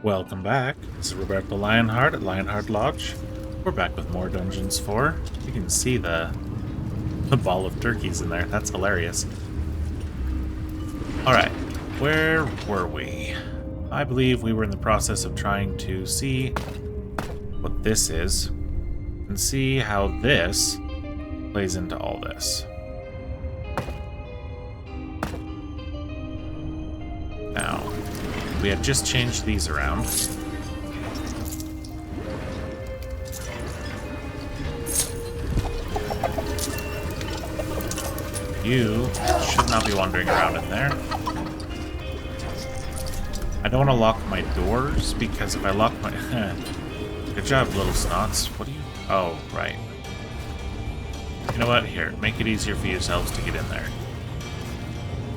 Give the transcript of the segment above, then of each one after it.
Welcome back. This is Roberto Lionheart at Lionheart Lodge. We're back with more Dungeons 4. You can see the ball of turkeys in there. That's hilarious. Alright, where were we? I believe we were in the process of trying to see what this is and see how this plays into all this. Now, we had just changed these around. You should not be wandering around in there. I don't want to lock my doors, because if I lock my... Good job, little snots. What do you... Oh, right. You know what? Here, make it easier for yourselves to get in there.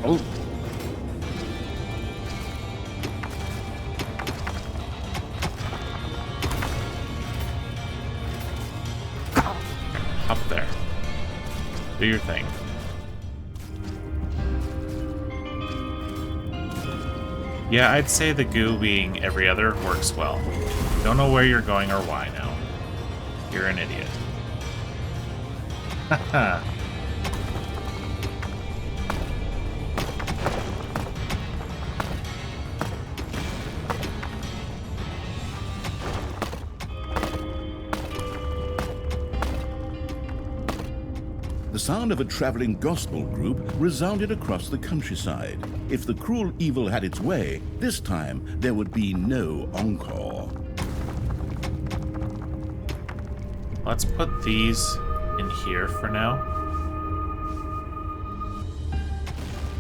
Oh. Up there. Do your thing. Yeah, I'd say the goo being every other works well. Don't know where you're going or why now. You're an idiot. Haha. The sound of a traveling gospel group resounded across the countryside. If the cruel evil had its way, this time there would be no encore. Let's put these in here for now.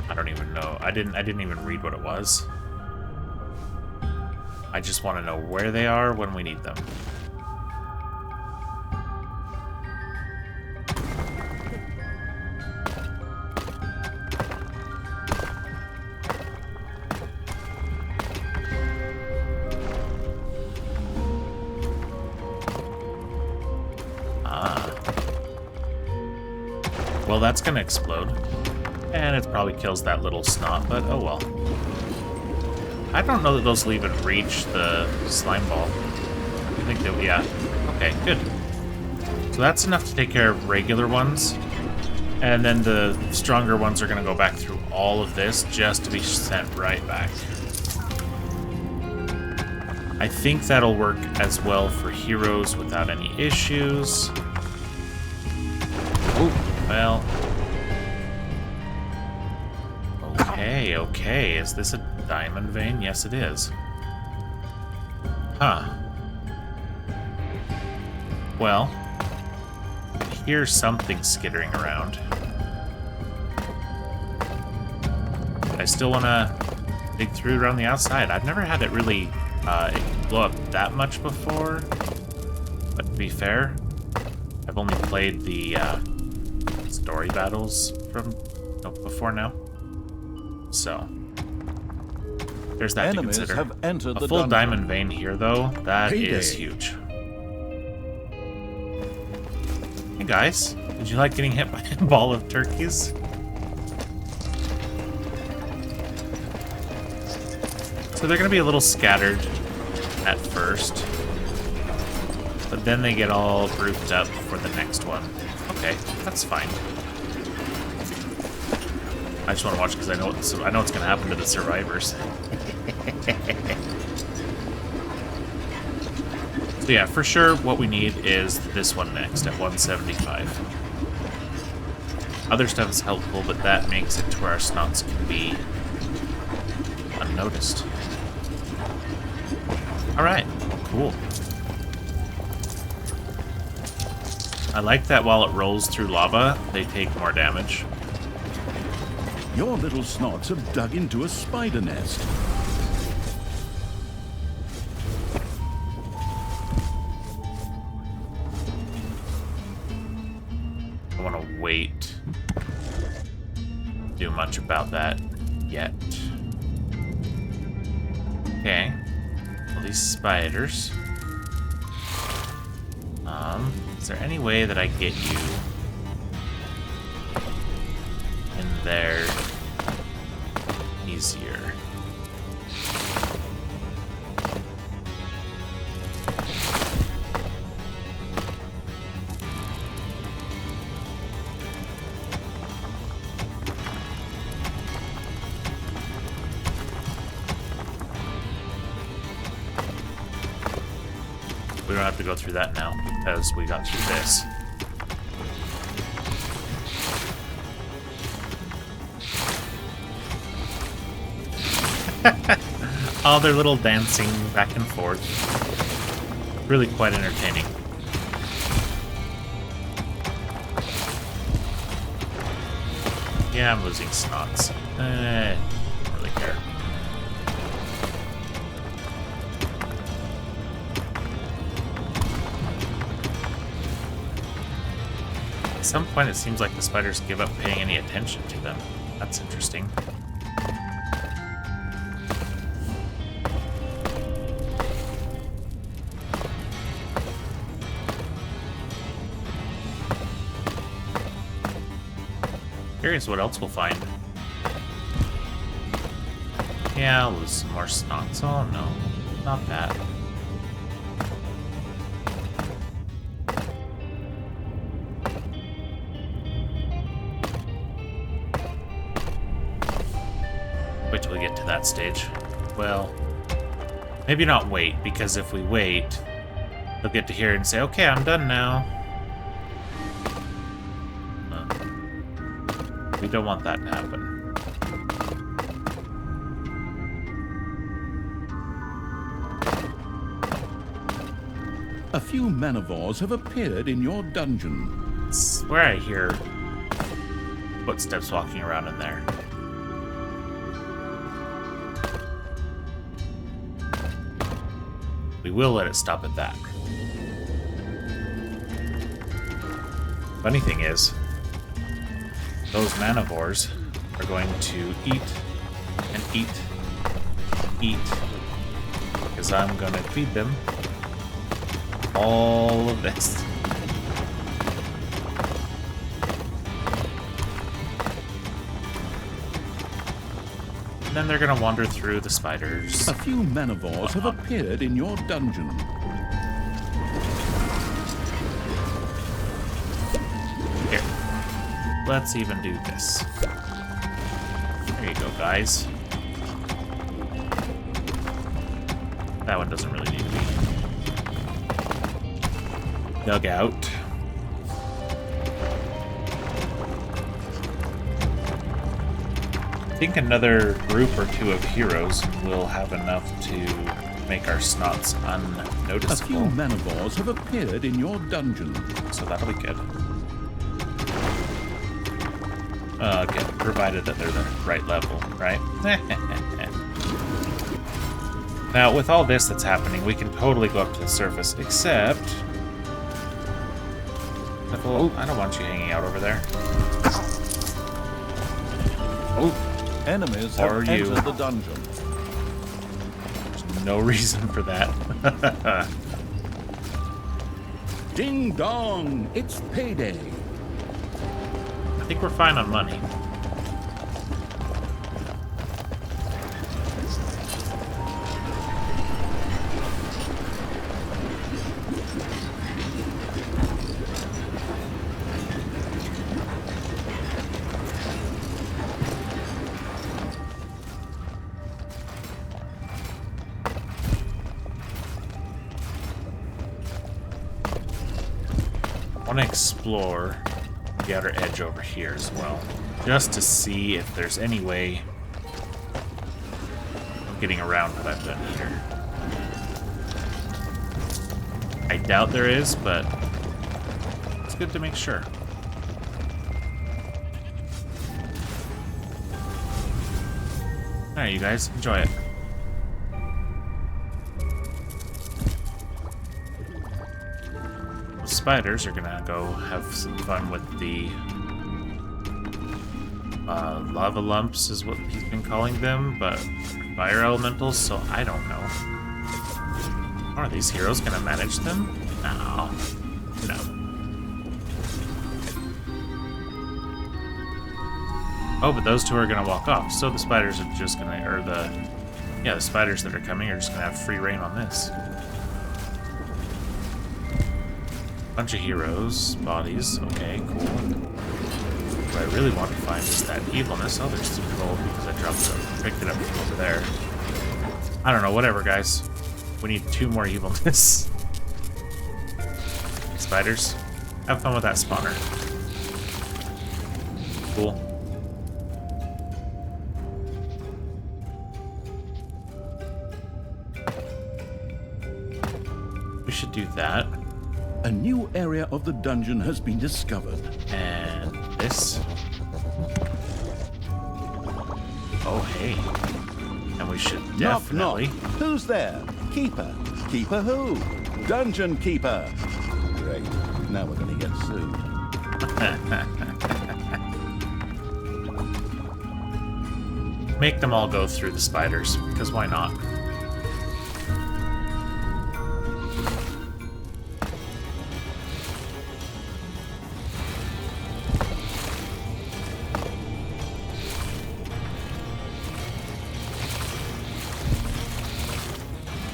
I don't even know. I didn't even read what it was. I just want to know where they are when we need them. Well, that's gonna explode. And it probably kills that little snot, but oh well. I don't know that those will even reach the slime ball. I think that, yeah. Okay, good. So that's enough to take care of regular ones. And then the stronger ones are gonna go back through all of this just to be sent right back. I think that'll work as well for heroes without any issues. Well, okay. Is this a diamond vein? Yes, it is. Huh. Well, I hear something skittering around. I still want to dig through around the outside. I've never had it really blow up that much before. But to be fair, I've only played the... story battles from before now. So there's that Enemies to consider. have entered A the full dungeon. diamond vein here, though, that Payday. is huge. Hey guys, did you like getting hit by a ball of turkeys? So they're gonna be a little scattered at first, but then they get all grouped up for the next one. Okay, that's fine. I just want to watch because I know what's going to happen to the survivors. So yeah, for sure, what we need is this one next at 175. Other stuff is helpful, but that makes it to where our snots can be unnoticed. All right, cool. I like that while it rolls through lava, they take more damage. Your little snots have dug into a spider nest. I want to wait. Do much about that yet. Okay. Well, these spiders. Is there any way that I get you in there easier? We don't have to go through that now, because we got through this. All their little dancing back and forth. Really quite entertaining. Yeah, I'm losing snots. Don't really care. At some point, it seems like the spiders give up paying any attention to them. That's interesting. Curious what else we'll find. Yeah, I'll lose some more snots. Oh no, not that. Wait till we get to that stage. Well, maybe not wait, because if we wait, they'll get to hear it and say, okay, I'm done now. We don't want that to happen. A few Manavores have appeared in your dungeon. I swear I hear footsteps walking around in there. We will let it stop at that. Funny thing is, those Manavores are going to eat and eat and eat, because I'm going to feed them all of this. And then they're going to wander through the spiders. A few Manavores have appeared in your dungeon. Let's even do this. There you go, guys. That one doesn't really need to be dug out. I think another group or two of heroes will have enough to make our snots unnoticeable. A few Manavores have appeared in your dungeon. So that'll be good. Again, provided that they're the right level, right? Now, with all this that's happening, we can totally go up to the surface, except... Oh, I don't want you hanging out over there. Oh, Enemies have entered the dungeon. There's no reason for that. Ding dong, it's payday. I think we're fine on money. I want to explore the outer edge over here as well, just to see if there's any way of getting around what I've done here. I doubt there is, but it's good to make sure. Alright, you guys, enjoy it. The spiders are gonna go have some fun with the lava lumps is what he's been calling them, but fire elementals, so I don't know. Are these heroes gonna manage them? No. No. Oh, but those two are gonna walk off, so the spiders are just gonna, or the spiders that are coming are just gonna have free reign on this. Bunch of heroes, bodies, okay, cool. What I really want to find is that evilness. Oh, there's some gold because I dropped it, picked it up from over there. I don't know, whatever, guys. We need 2 more evilness. spiders. Have fun with that spawner. Cool. We should do that. A new area of the dungeon has been discovered. And this. Oh, hey. And we should definitely... Knock, knock. Who's there? Keeper. Keeper who? Dungeon keeper. Great. Now we're going to get sued. Make them all go through the spiders, because why not?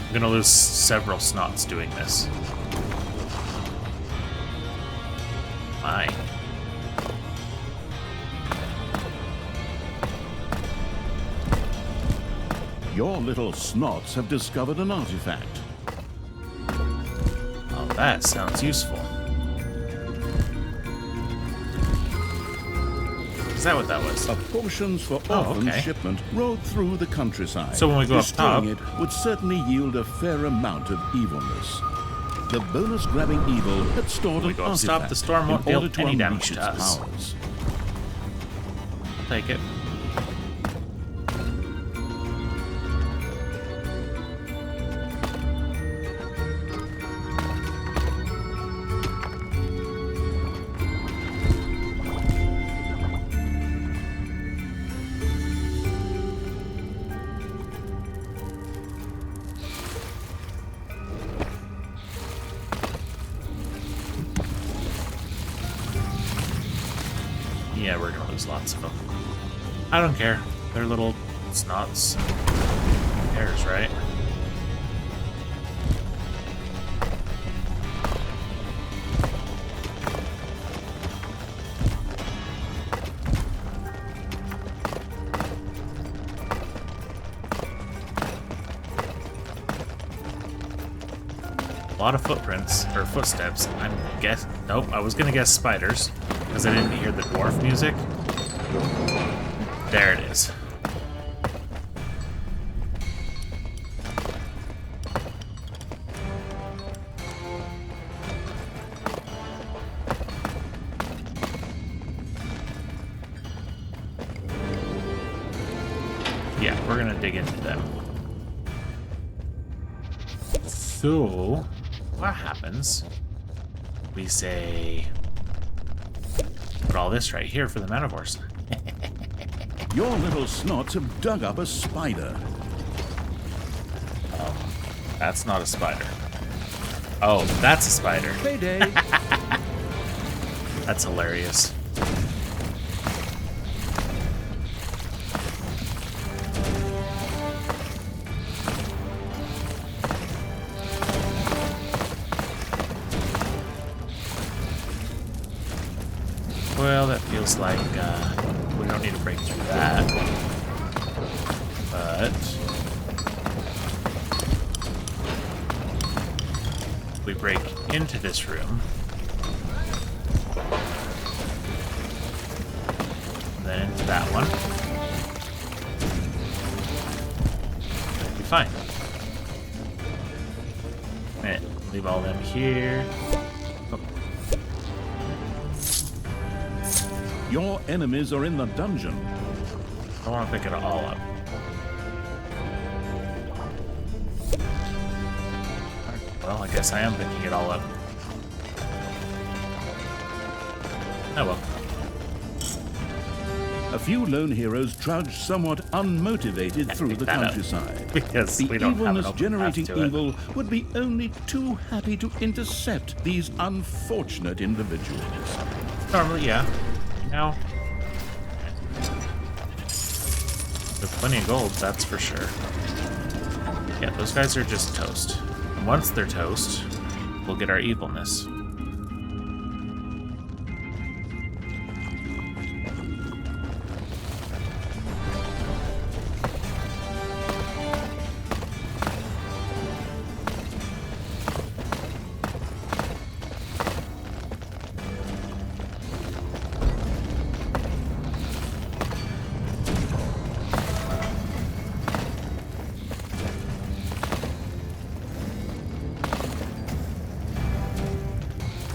I'm gonna lose several snots doing this. My. Your little snots have discovered an artifact. Oh, that sounds useful. Is that what that was? A portions for orphan shipment rode through the countryside. So when we go up top, destroying it would certainly yield a fair amount of evilness. The bonus-grabbing evil had stored an artifact stop, the storm won't in order deal to any unleash damage to its us. powers. I'll take it. Yeah, we're gonna lose lots of them. I don't care. They're little snots. Who cares, right? A lot of footprints, or footsteps. I'm guess. Nope, I was gonna guess spiders, because I didn't hear the dwarf music. There it is. Yeah, we're gonna dig into them. So, what happens? We say, put all this right here for the Manavores. Your little snots have dug up a spider. That's not a spider. Oh, that's a spider. Payday. That's hilarious. Well, that feels like we don't need to break through that. But we break into this room. Then into that one. That'll be fine. And leave all them here. Oh. Your enemies are in the dungeon. I want to pick it all up. Well, I guess I am picking it all up. Oh well. A few lone heroes trudge somewhat unmotivated through the countryside. Because the we don't have an open evilness-generating path to it. evil would be only too happy to intercept these unfortunate individuals. Normally, yeah. Now, with plenty of gold, that's for sure. Yeah, those guys are just toast. And once they're toast, we'll get our evilness.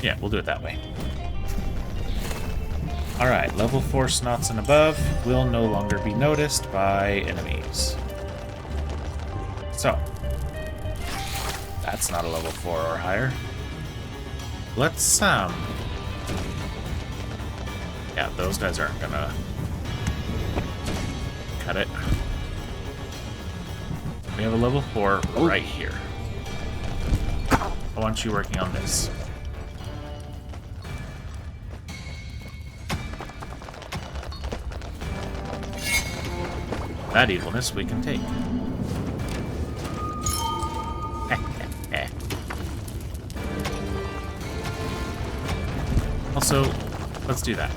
Yeah, we'll do it that way. Alright, level 4 snots and above will no longer be noticed by enemies. So, that's not a level 4 or higher. Let's, yeah, those guys aren't gonna cut it. We have a level 4 right here. I want you working on this. That evilness we can take. Also, let's do that.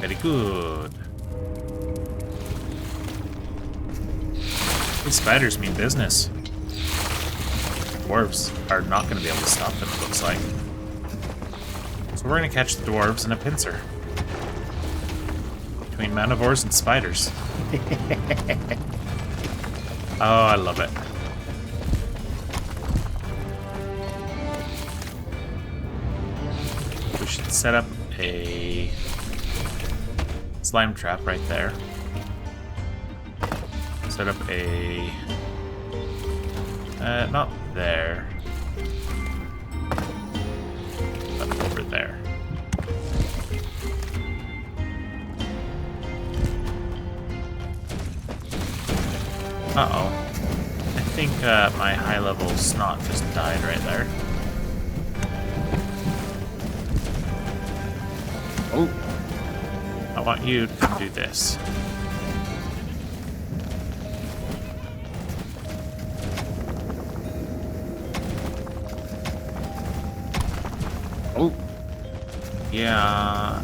Very good. These spiders mean business. Dwarves are not going to be able to stop them, it looks like. So we're going to catch the dwarves in a pincer. Between Manavores and spiders. Oh, I love it. We should set up a slime trap right there. Set up a... not there. But over there. Uh-oh. I think my high-level snot just died right there. Oh. I want you to do this. Oh. Yeah.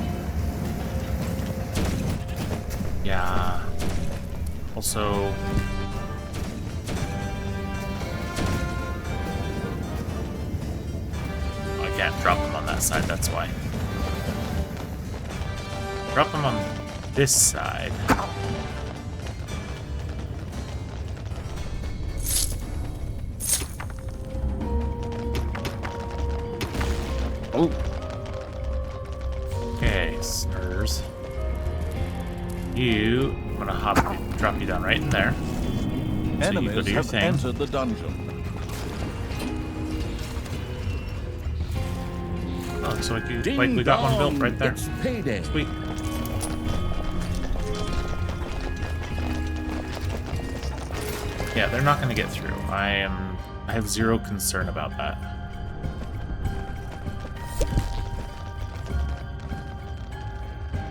Yeah. Also... I can't drop them on that side, that's why. Drop them on this side. Oh. Okay, sirs. I'm gonna drop you down right in there. So you go do your thing. Entered the dungeon. Oh, looks like we got one built right there. It's payday. Sweet. Yeah, they're not gonna get through. I have zero concern about that.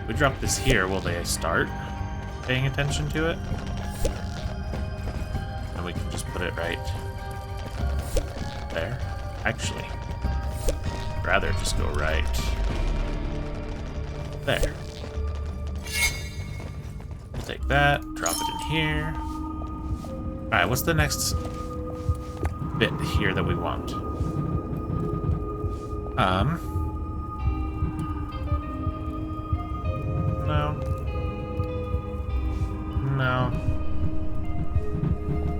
If we drop this here, will they start paying attention to it? And we can just put it right there. Actually, I'd rather just go right there. We'll take that, drop it in here. Alright, what's the next bit here that we want? No.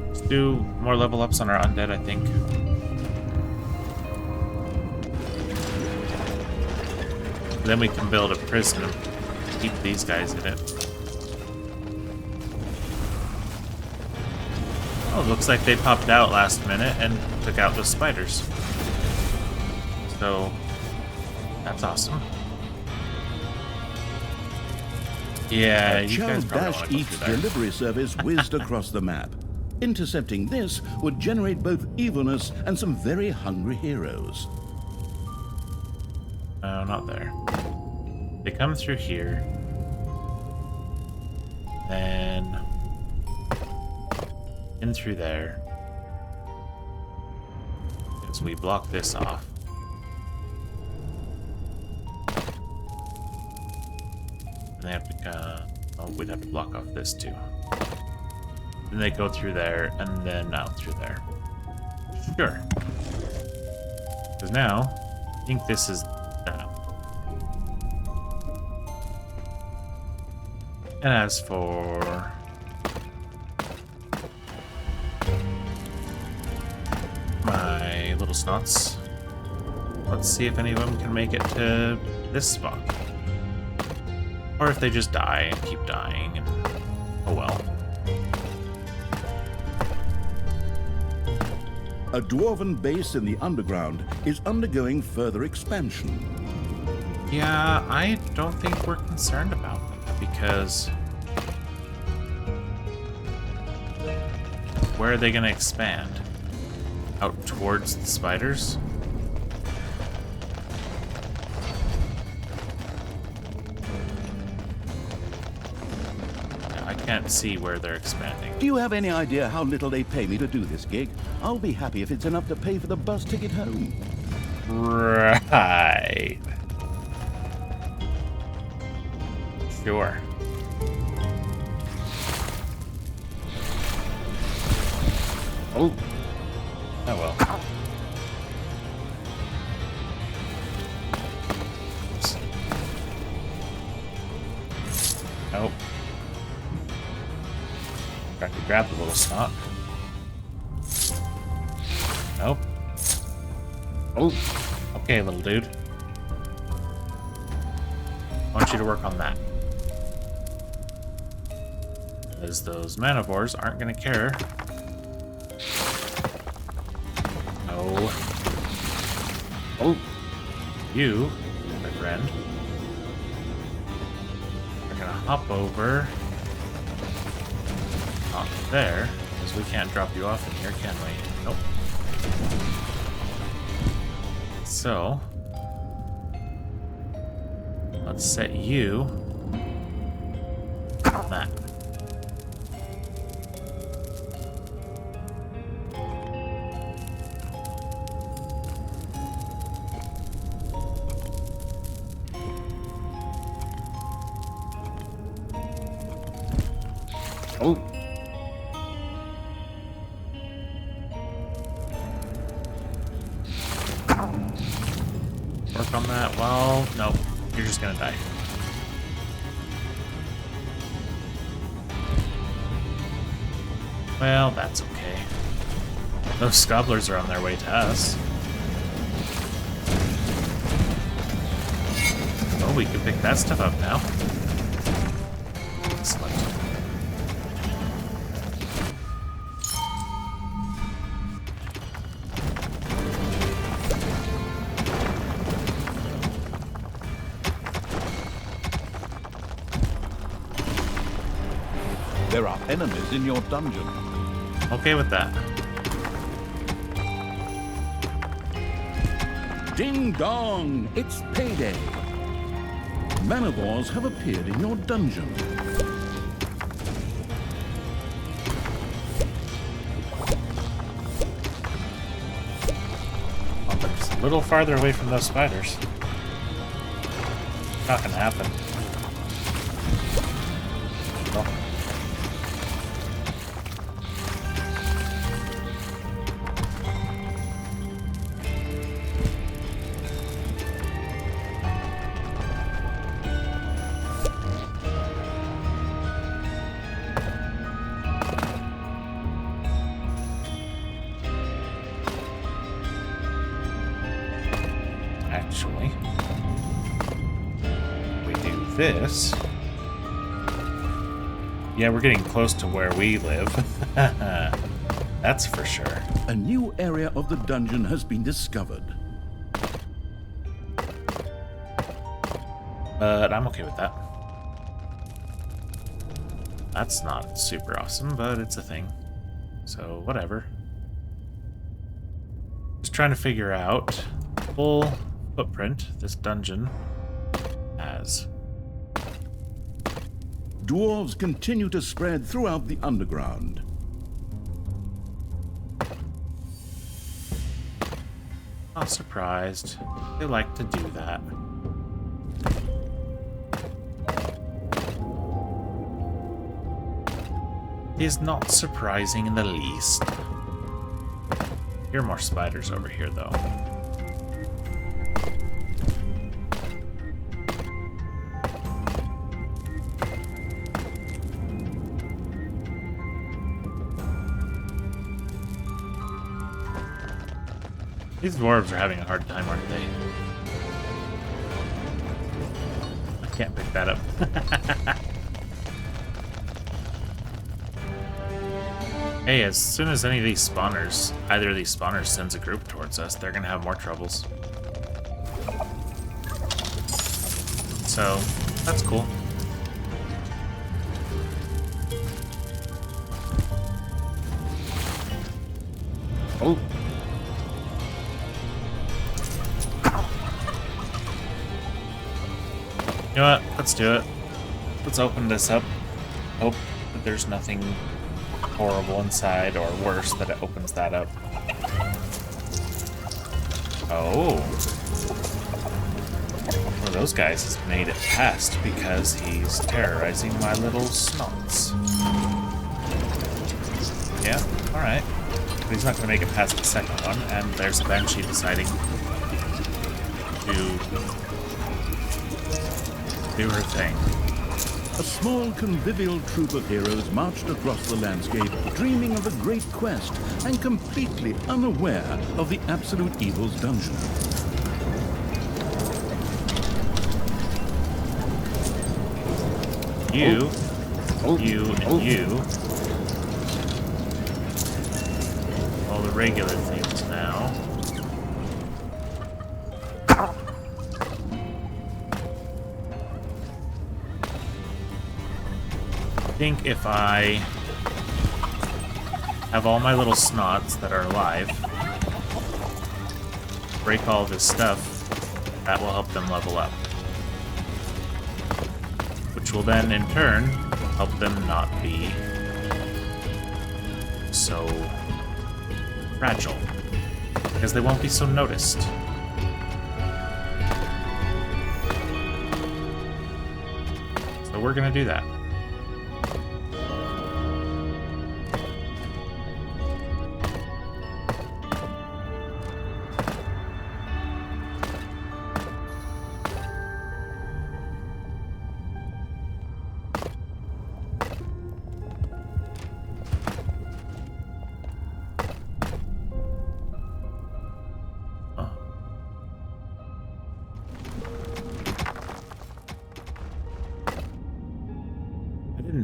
Let's do more level ups on our undead, I think. Then we can build a prison and keep these guys in it. Oh, looks like they popped out last minute and took out the spiders. So, that's awesome. Yeah, you guys probably want to go through there. Delivery service whizzed across the map. Intercepting this would generate both evilness and some very hungry heroes. No, not there. They come through here. Then... in through there. So we block this off. And they have to, oh, we'd have to block off this too. Then they go through there, and then out through there. Sure. Because now, I think this is that. And as for my little snots, let's see if any of them can make it to this spot. Or if they just die and keep dying, and oh well. A dwarven base in the underground is undergoing further expansion. Yeah, I don't think we're concerned about that, because where are they going to expand? Out towards the spiders? Yeah, I can't see where they're expanding. Do you have any idea how little they pay me to do this gig? I'll be happy if it's enough to pay for the bus ticket home. Right. Sure. Oh. Oh well. Oops. Nope. Got to grab the little snot. Nope. Oh. Okay, little dude. I want you to work on that. Because those Manavores aren't going to care. No. Oh. You, my friend, are going to hop over. Not there, because we can't drop you off in here, can we? Nope. So, let's set you on that. Oh. Work on that. Well, no. You're just gonna die. Well, that's okay. Those scobblers are on their way to us. Oh, we can pick that stuff up now. Excellent. There are enemies in your dungeon. Okay with that. Ding dong! It's payday! Manavores have appeared in your dungeon. Oh, but it's a little farther away from those spiders. Not gonna happen. Well. Actually, we do this. Yeah, we're getting close to where we live. That's for sure. A new area of the dungeon has been discovered. But I'm okay with that. That's not super awesome, but it's a thing. So, whatever. Just trying to figure out the full footprint this dungeon has. Dwarves continue to spread throughout the underground. Not surprised. They like to do that. Is not surprising in the least. Here are more spiders over here, though. These dwarves are having a hard time, aren't they? I can't pick that up. Hey, as soon as any of these spawners, either of these spawners sends a group towards us, they're gonna have more troubles. So, that's cool. Oh. You know what? Let's do it. Let's open this up. Hope that there's nothing horrible inside, or worse, that it opens that up. Oh. One of those guys has made it past because he's terrorizing my little snots. Yeah, alright. But he's not going to make it past the second one, and there's a Banshee deciding to do her thing. A small convivial troop of heroes marched across the landscape, dreaming of a great quest and completely unaware of the Absolute Evil's dungeon. You, you, and you. All the regular things now. I think if I have all my little snots that are alive, break all this stuff, that will help them level up. Which will then, in turn, help them not be so fragile. Because they won't be so noticed. So we're gonna do that.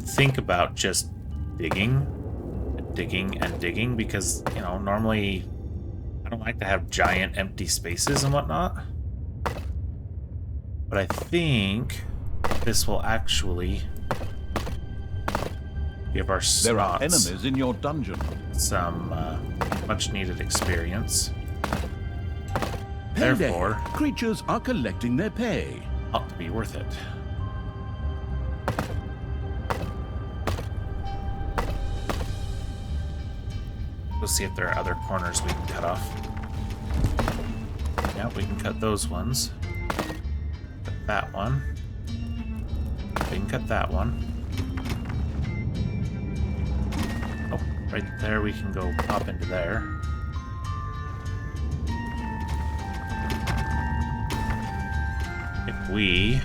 Think about just digging and digging because, you know, normally I don't like to have giant empty spaces and whatnot. But I think this will actually give our slots there are enemies in your dungeon. Some much needed experience. Payday. Therefore, Creatures are collecting their pay. Ought to be worth it. We'll see if there are other corners we can cut off. Yeah, we can cut those ones. Cut that one. We can cut that one. Oh, right there we can go pop into there. If we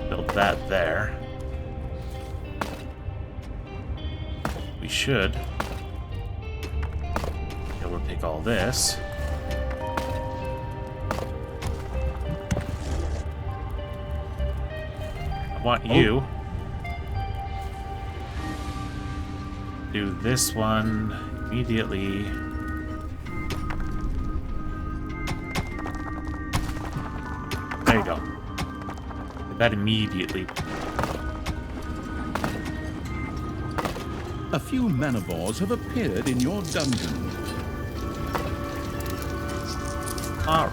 build that there, we should take all this. I want you do this one immediately. There you go. Did that immediately. A few Manavores have appeared in your dungeon. Not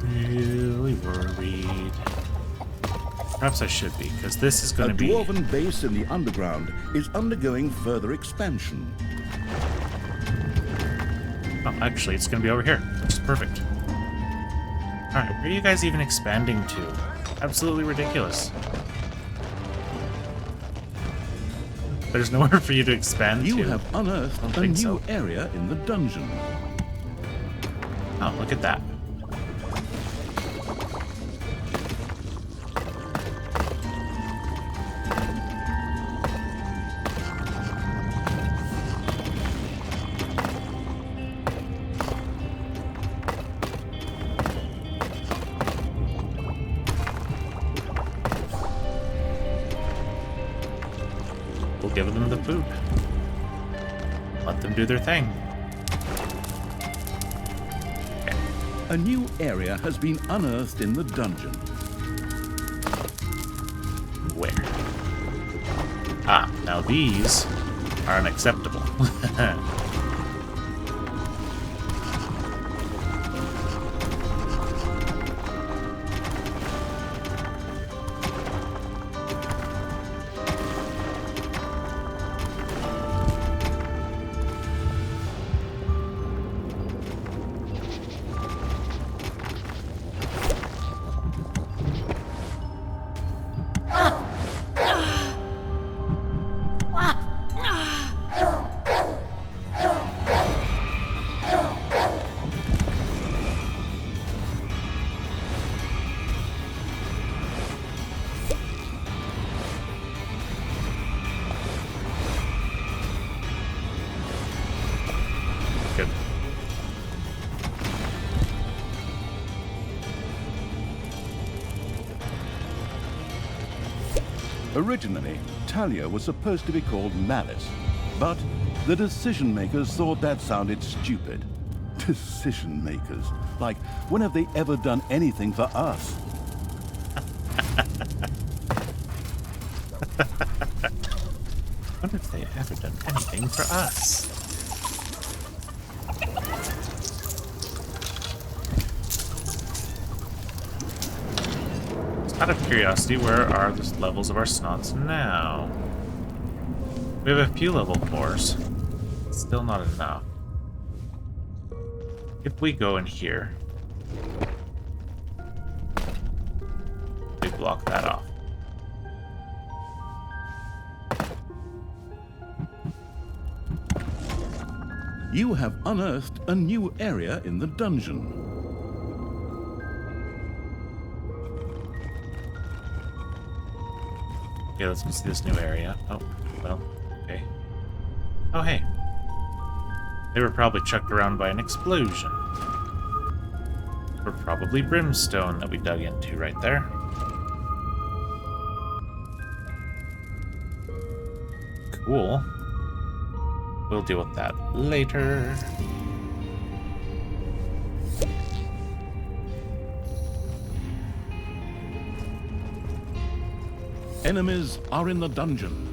really worried. Perhaps I should be, because this is going to be... A dwarven base in the underground is undergoing further expansion. Oh, actually, it's going to be over here, which is perfect. Alright, where are you guys even expanding to? Absolutely ridiculous. There's nowhere for you to expand to. You have unearthed a new area in the dungeon. Oh, look at that. the food. Let them do their thing. Okay. A new area has been unearthed in the dungeon. Where? Ah, now these are unacceptable. Good. Originally, Talia was supposed to be called Malice, but the decision makers thought that sounded stupid. Decision makers? Like, when have they ever done anything for us? What if they ever done anything for us? Out of curiosity, where are the levels of our snots now? We have a few level 4s. Still not enough. If we go in here, we block that off. You have unearthed a new area in the dungeon. Okay, let's go see this new area. Oh, well, okay. Oh, hey. They were probably chucked around by an explosion. Or probably brimstone that we dug into right there. Cool. We'll deal with that later. Enemies are in the dungeon.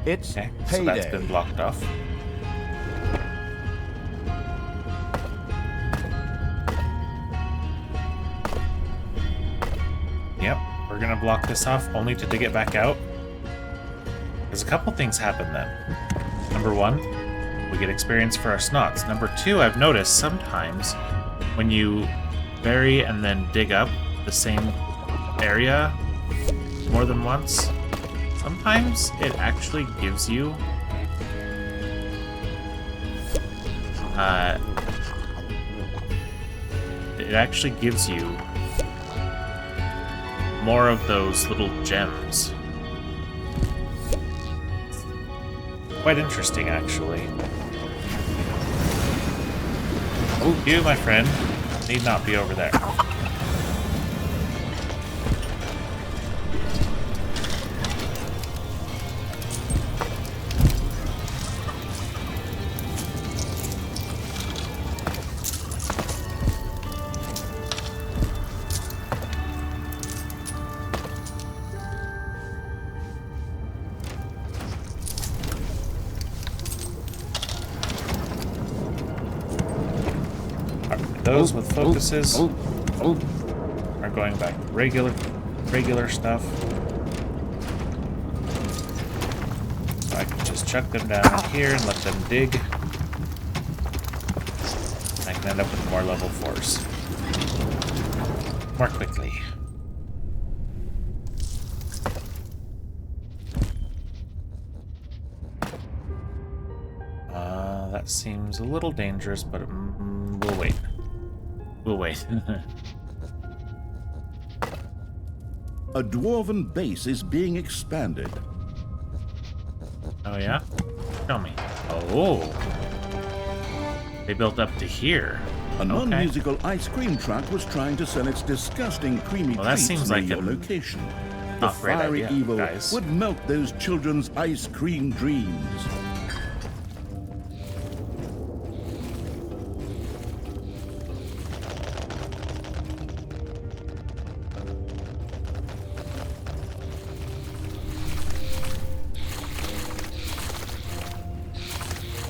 It's Okay, payday. so that's been blocked off. Yep, we're gonna block this off only to dig it back out. There's a couple things happen then. Number one, we get experience for our snots. Number two, I've noticed sometimes when you bury and then dig up the same area more than once, sometimes it actually gives you more of those little gems. Quite interesting, actually. Oh, you, my friend, need not be over there. Those with focuses are going back to regular stuff. So I can just chuck them down here and let them dig. And I can end up with more level 4s. More quickly. That seems a little dangerous, but we'll wait. We'll wait. A dwarven base is being expanded. Oh, yeah? Tell me. Oh. They built up to here. A non-musical ice cream truck was trying to sell its disgusting creamy Well, that treats seems near like your a location. The not great fiery idea, evil guys. would melt those children's ice cream dreams.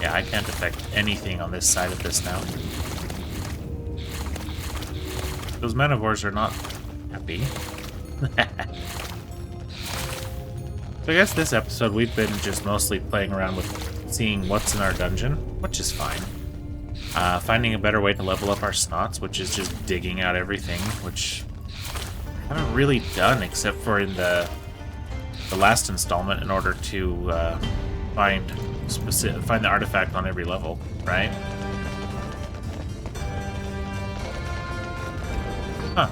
Yeah, I can't affect anything on this side of this now. Those Manavores are not happy. So I guess this episode we've been just mostly playing around with seeing what's in our dungeon, which is fine. Finding a better way to level up our snots, which is just digging out everything, which I haven't really done except for in the last installment in order to find the artifact on every level, right? Huh.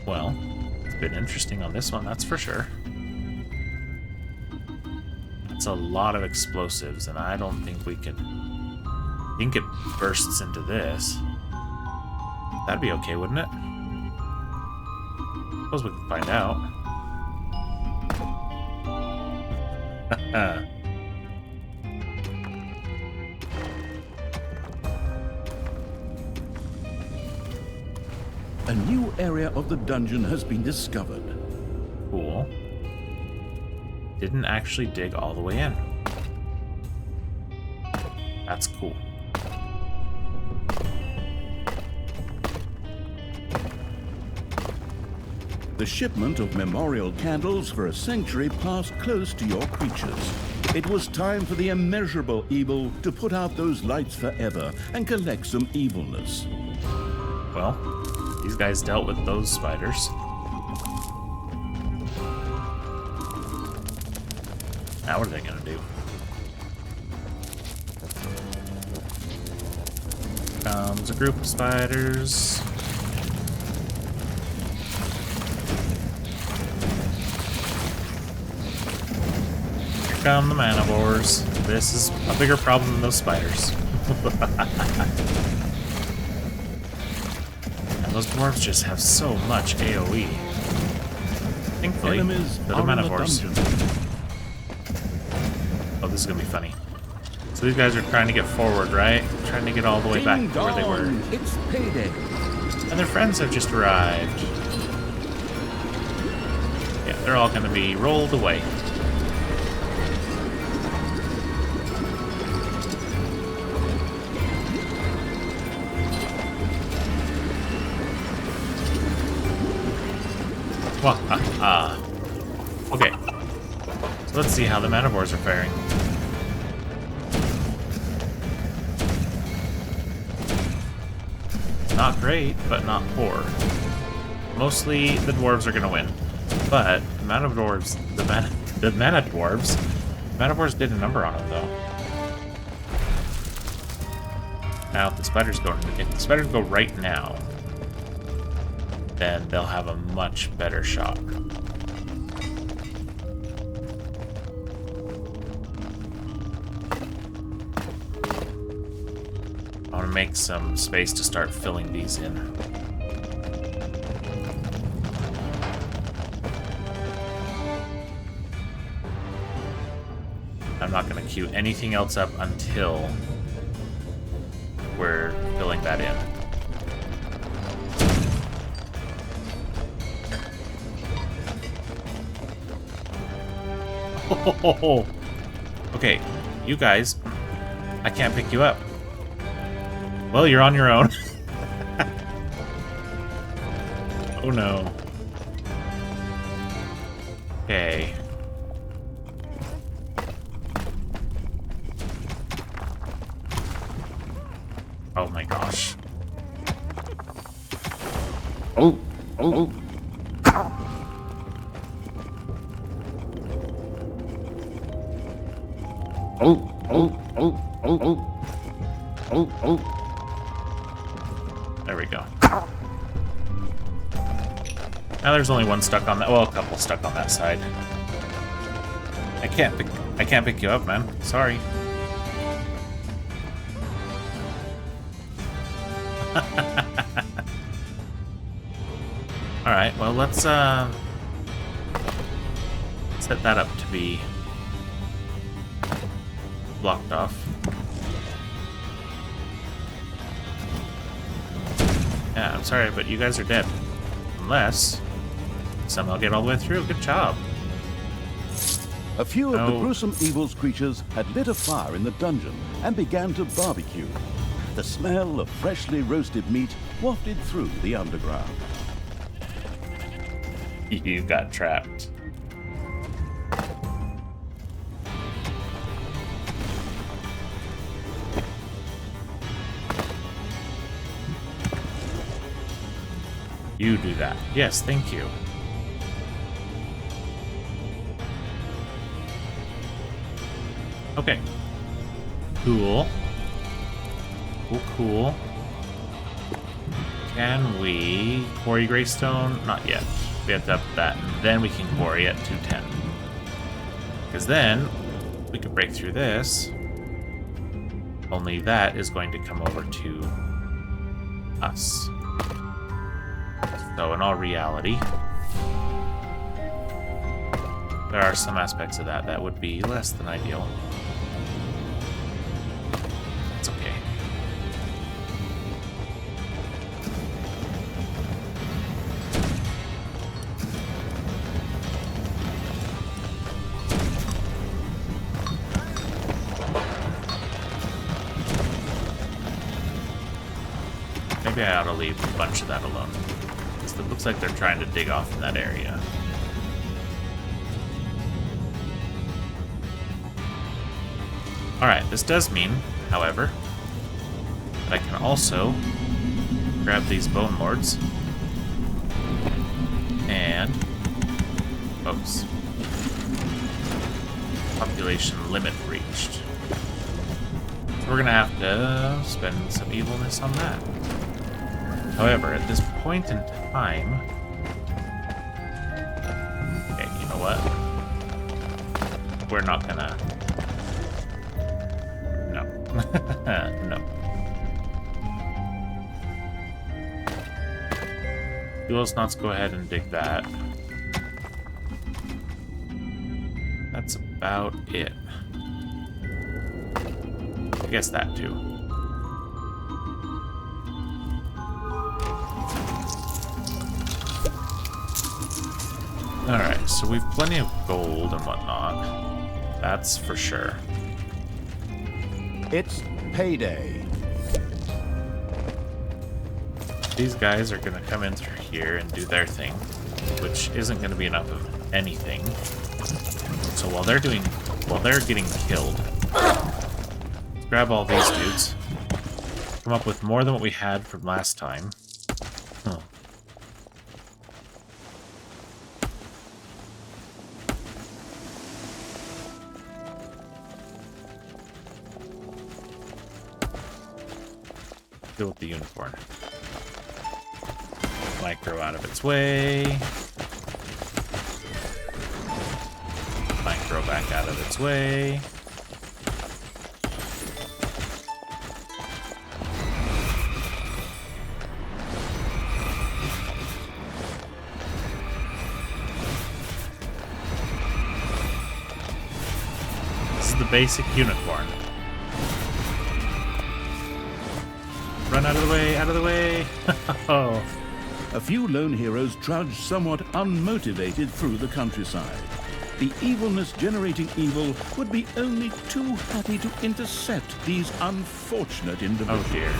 Well, it's been interesting on this one, that's for sure. It's a lot of explosives, and I don't think we can... I think it bursts into this. That'd be okay, wouldn't it? Suppose we can find out. A new area of the dungeon has been discovered. Cool. Didn't actually dig all the way in. That's cool. The shipment of memorial candles for a sanctuary passed close to your creatures. It was time for the immeasurable evil to put out those lights forever and collect some evilness. Well, these guys dealt with those spiders. Now what are they gonna do? Comes a group of spiders. Here come the Manavores. This is a bigger problem than those spiders. And those dwarves just have so much AoE. Thankfully, Enemies they're the are in the Manavores. dungeon. Oh, this is gonna be funny. So these guys are trying to get forward, right? Trying to get all the way back to where they were. It's payday. And their friends have just arrived. Yeah, they're all gonna be rolled away. Okay. So let's see how the Manavores are faring. Not great, but not poor. Mostly the dwarves are gonna win. But the Manavores, the Manavores did a number on them though. Now if the spiders go right now, then they'll have a much better shot. I want to make some space to start filling these in. I'm not going to queue anything else up until we're filling that in. Okay, you guys, I can't pick you up. Well, you're on your own. Oh no. Okay. Oh my gosh. Oh. Oh. There we go. Now there's only one stuck on that. Well, a couple stuck on that side. I can't pick you up, man. Sorry. All right. Well, let's set that up to be blocked off. Yeah, I'm sorry, but you guys are dead. Unless somehow get all the way through. Good job. A few of the gruesome evil's creatures had lit a fire in the dungeon and began to barbecue. The smell of freshly roasted meat wafted through the underground. You got trapped. You do that. Yes, thank you. Okay. Cool. Cool. Can we quarry Greystone? Not yet. We have to up that, and then we can quarry at 210. Because then we can break through this. Only that is going to come over to us. So in all reality, there are some aspects of that would be less than ideal. It's okay. Maybe I ought to leave a bunch of that alone. It looks like they're trying to dig off in that area. Alright, this does mean, however, that I can also grab these Bone Lords and... Oops. Population limit reached. So we're gonna have to spend some evilness on that. However, at this point in time... Okay, you know what? We're not gonna... No. No. Let's go ahead and dig that. That's about it. I guess that too. Alright, so we've plenty of gold and whatnot. That's for sure. It's payday. These guys are going to come in through here and do their thing, which isn't going to be enough of anything. So while they're getting killed, let's grab all these dudes. Come up with more than what we had from last time. Deal with the unicorn. Micro out of its way. Micro back out of its way. This is the basic unicorn. Run out of the way, out of the way! Oh. A few lone heroes trudged somewhat unmotivated through the countryside. The evilness-generating evil would be only too happy to intercept these unfortunate individuals. Oh dear.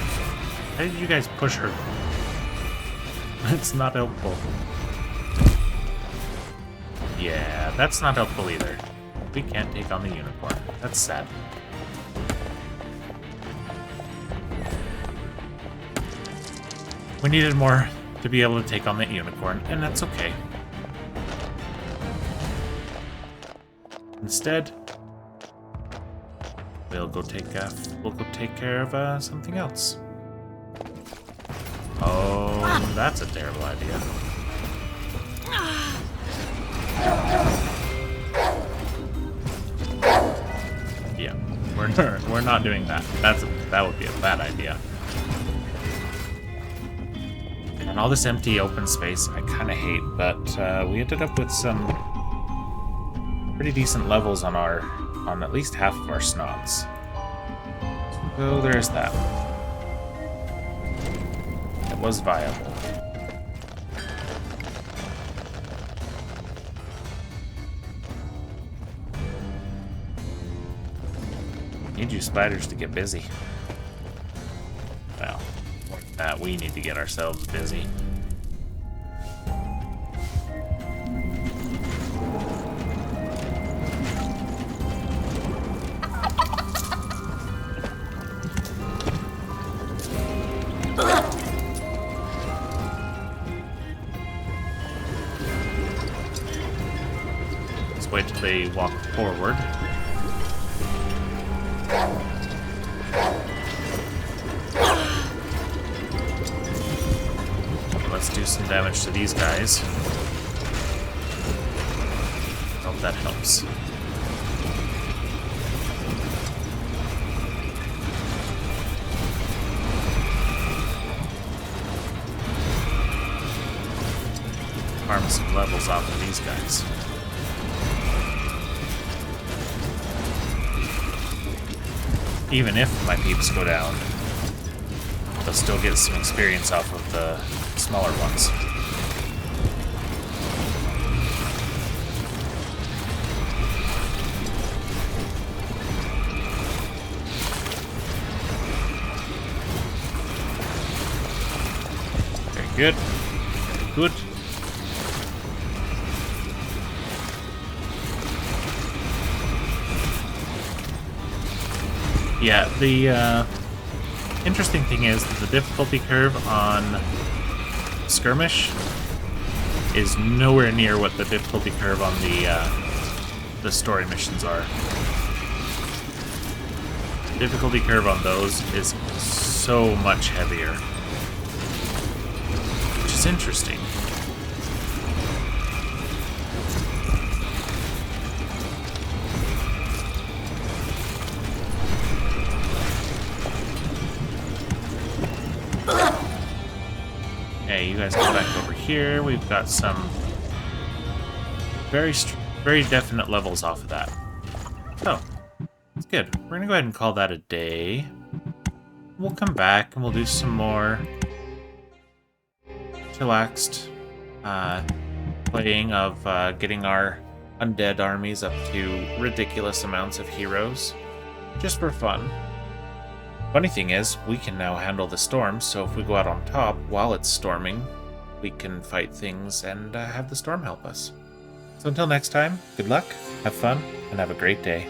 How did you guys push her? It's not helpful. Yeah, that's not helpful either. We can't take on the unicorn. That's sad. We needed more to be able to take on that unicorn, and that's okay. Instead, we'll go take care of something else. Oh, that's a terrible idea. Yeah, we're not doing that. That would be a bad idea. And all this empty open space I kind of hate, but we ended up with some pretty decent levels on at least half of our snots. So there's that. It was viable. Need you spiders to get busy. Well, more than that, we need to get ourselves busy. Let's wait till they walk forward. Let's do some damage to these guys. Hope that helps. Farm some levels off of these guys. Even if my peeps go down, they'll still get some experience off of the smaller ones. Very good. Very good. Yeah, the interesting thing is that the difficulty curve on Skirmish is nowhere near what the difficulty curve on the story missions are. The difficulty curve on those is so much heavier, which is interesting. Okay, you guys go back over here. We've got some very definite levels off of that. So, that's good. We're gonna go ahead and call that a day. We'll come back and we'll do some more chillaxed playing of getting our undead armies up to ridiculous amounts of heroes, just for fun. Funny thing is, we can now handle the storm, so if we go out on top while it's storming, we can fight things and have the storm help us. So until next time, good luck, have fun, and have a great day.